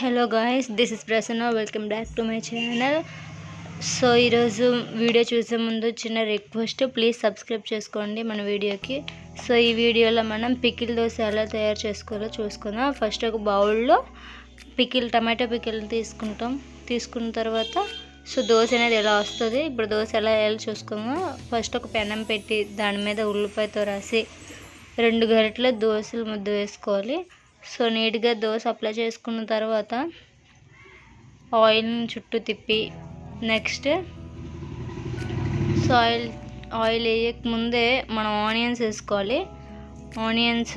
Hello guys, this is Prasanna. Welcome back to my channel. So ఈరోజు video చూసే ముందు చిన్న రిక్వెస్ట్, ప్లీజ్ సబ్స్క్రైబ్ చేసుకోండి మన వీడియోకి. సో ఈ వీడియోలో మనం పికిల్ దోశ ఎలా తయారు చేసుకోవాలో చూసుకుందాం. ఫస్ట్ ఒక బౌల్లో టమాటో పికిల్ తీసుకున్న తర్వాత సో దోశ అనేది ఎలా వస్తుంది, ఇప్పుడు దోశ ఎలా వేయాలో చూసుకుందాం. ఫస్ట్ ఒక పెనం పెట్టి దాని మీద ఉల్లిపాయతో రాసి 2 గరిటెల దోశల ముద్ద వేసుకోవాలి. సో నీట్గా దోశ అప్లై చేసుకున్న తర్వాత ఆయిల్ని చుట్టూ తిప్పి నెక్స్ట్ సో ఆయిల్ వేయక ముందే మనం ఆనియన్స్ వేసుకోవాలి. ఆనియన్స్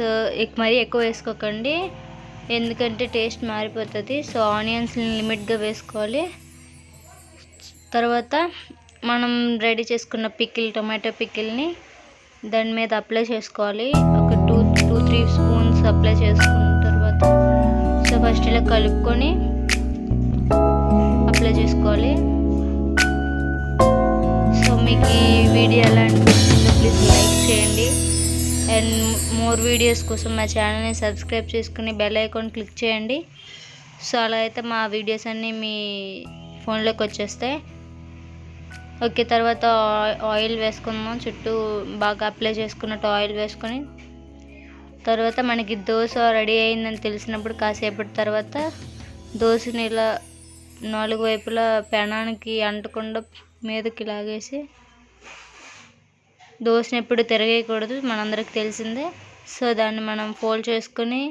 మరీ ఎక్కువ వేసుకోకండి, ఎందుకంటే టేస్ట్ మారిపోతుంది. సో ఆనియన్స్ని లిమిట్గా వేసుకోవాలి. తర్వాత మనం రెడీ చేసుకున్న టమాటో పికిల్ని దాని మీద అప్లై చేసుకోవాలి. ఒక 2-3 స్పూన్స్ అప్లై చేసుకున్న తర్వాత సో ఫస్ట్ ఇలా కలుపుకొని అప్లై చేసుకోవాలి. సో మీకు ఈ వీడియో ఎలా అనిపిస్తుందో ప్లీజ్ లైక్ చేయండి. అండ్ మోర్ వీడియోస్ కోసం మా ఛానల్ని సబ్స్క్రైబ్ చేసుకుని బెల్ ఐకాన్ క్లిక్ చేయండి. సో అలా అయితే మా వీడియోస్ అన్నీ మీ ఫోన్లోకి వచ్చేస్తాయి. ఓకే, తర్వాత ఆయిల్ వేసుకుందాం. చుట్టూ బాగా అప్లై చేసుకున్నట్టు ఆయిల్ వేసుకొని తర్వాత మనకి దోశ రెడీ అయిందని తెలిసినప్పుడు కాసేపటి తర్వాత దోశని ఇలా 4 వైపులా పెనానికి అంటకుండా మీదకి లాగేసి, దోశని ఎప్పుడు తిరగేయకూడదు, మనందరికి తెలిసిందే. సో దాన్ని మనం ఫోల్డ్ చేసుకొని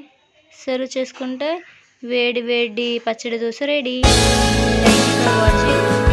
సర్వ్ చేసుకుంటే వేడి వేడి పచ్చడి dosa ready. Thank you for watching.